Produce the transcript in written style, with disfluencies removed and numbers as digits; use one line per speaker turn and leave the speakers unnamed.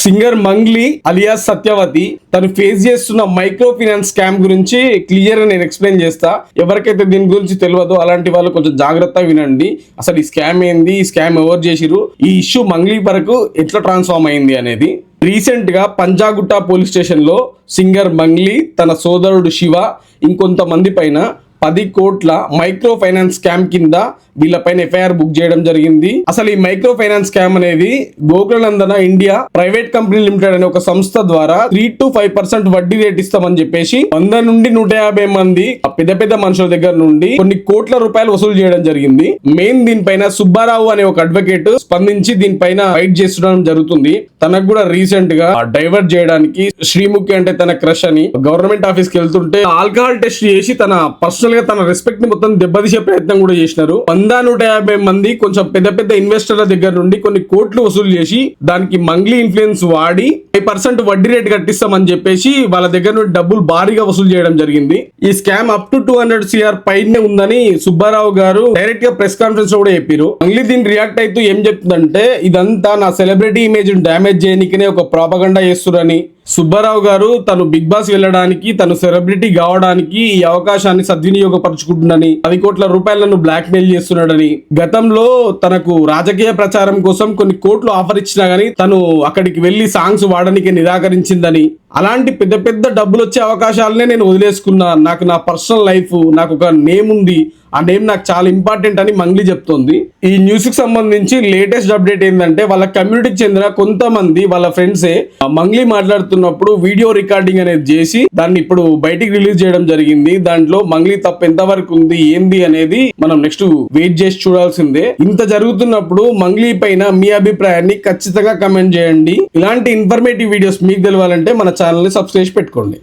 Singer Mangli alias Satyavathi తను face చేస్తున్న micro finance scam గురించి క్లియర్ గా నేను ఎక్స్ప్లెయిన్ చేస్తా. ఎవరికైతే దీని గురించి తెలియదో అలాంటి వాళ్ళు కొంచెం జాగ్రత్తగా వినండి. అసలు ఈ స్కామ్ ఏంది, ఈ స్కామ్ ఎవరు చేసిరు, ఈ ఇష్యూ మంగ్లీ వరకు ఎట్లా ట్రాన్స్ఫార్మ్ అయింది అనేది. రీసెంట్ గా పంజాగుట్ట పోలీస్ స్టేషన్ లో సింగర్ మంగ్లీ తన సోదరుడు శివ ఇంకొంతమంది పైన 10 కోట్ల మైక్రో ఫైనాన్స్ స్కామ్ కింద వీళ్ళపైన ఎఫ్ఐఆర్ బుక్ చేయడం జరిగింది. అసలు ఈ మైక్రో ఫైనాన్స్ స్కామ్ అనేది గోకులనందన ఇండియా ప్రైవేట్ కంపెనీ లిమిటెడ్ అనే ఒక సంస్థ ద్వారా 3 to 5% వడ్డీ రేట్ ఇస్తామని చెప్పేసి 100 నుండి 150 మంది పెద్ద పెద్ద మనుషుల దగ్గర నుండి కొన్ని కోట్ల రూపాయలు వసూలు చేయడం జరిగింది. మెయిన్ దీనిపైన సుబ్బారావు అనే ఒక అడ్వకేట్ స్పందించి దీనిపైన ఫైట్ చేస్తుండడం జరుగుతుంది. తనకు కూడా రీసెంట్ గా డైవర్ట్ చేయడానికి శ్రీముఖి అంటే తన క్రష్ అని గవర్నమెంట్ ఆఫీస్ కి వెళ్తుంటే ఆల్కహాల్ టెస్ట్ చేసి తన పర్సనల్ గా తన రెస్పెక్ట్ ని మొత్తం దెబ్బతీసే ప్రయత్నం కూడా చేసినారు. 100-150 మంది కొంచెం పెద్ద పెద్ద ఇన్వెస్టర్ల దగ్గర నుండి కొన్ని కోట్లు వసూలు చేసి దానికి మంగ్లీ ఇన్ఫ్లుయెన్స్ వాడి 5% వడ్డీ రేట్ కట్టిస్తామని చెప్పేసి వాళ్ళ దగ్గర నుండి డబ్బులు భారీగా వసూలు చేయడం జరిగింది. ఈ స్కామ్ అప్ టు 200 CR పైనే ఉందని సుబ్బారావు గారు డైరెక్ట్ గా ప్రెస్ కాన్ఫరెన్స్ లో కూడా చెప్పారు. మంగ్లీ దీన్ని రియాక్ట్ అవుతూ ఏం చెప్తుందంటే ఇదంతా నా సెలబ్రిటీ ఇమేజ్ డ్యామేజ్ చేయనికనే ఒక ప్రాపగండా చేస్తురని. సుబ్బారావు గారు తను బిగ్ బాస్ వెళ్ళడానికి, తను సెలబ్రిటీ కావడానికి ఈ అవకాశాన్ని సద్వినియోగపరుచుకుంటుందని, 10 కోట్ల రూపాయలను బ్లాక్ మెయిల్ చేస్తున్నాడని, గతంలో తనకు రాజకీయ ప్రచారం కోసం కొన్ని కోట్లు ఆఫర్ ఇచ్చినా గానీ తను అక్కడికి వెళ్లి సాంగ్స్ వాడడానికి నిరాకరించిందని, అలాంటి పెద్ద పెద్ద డబ్బులు వచ్చే అవకాశాలనే నేను వదిలేసుకున్నా, నాకు నా పర్సనల్ లైఫ్, నాకు ఒక నేమ్ ఉంది, ఆ నేమ్ నాకు చాలా ఇంపార్టెంట్ అని మంగ్లీ చెప్తోంది. ఈ న్యూస్ కి సంబంధించి లేటెస్ట్ అప్డేట్ ఏంటంటే వాళ్ళ కమ్యూనిటీకి చెందిన కొంతమంది వాళ్ళ ఫ్రెండ్సే మంగ్లీ మాట్లాడుతున్నప్పుడు వీడియో రికార్డింగ్ అనేది చేసి దాన్ని ఇప్పుడు బయటికి రిలీజ్ చేయడం జరిగింది. దాంట్లో మంగ్లీ తప్పు ఎంత వరకు ఉంది ఏంది అనేది మనం నెక్స్ట్ వెయిట్ చేసి చూడాల్సిందే. ఇంత జరుగుతున్నప్పుడు మంగ్లీ పైన మీ అభిప్రాయాన్ని ఖచ్చితంగా కమెంట్ చేయండి. ఇలాంటి ఇన్ఫర్మేటివ్ వీడియోస్ మీకు తెలవాలంటే మన ఛానల్ ని సబ్స్క్రైబ్ పెట్టుకోండి.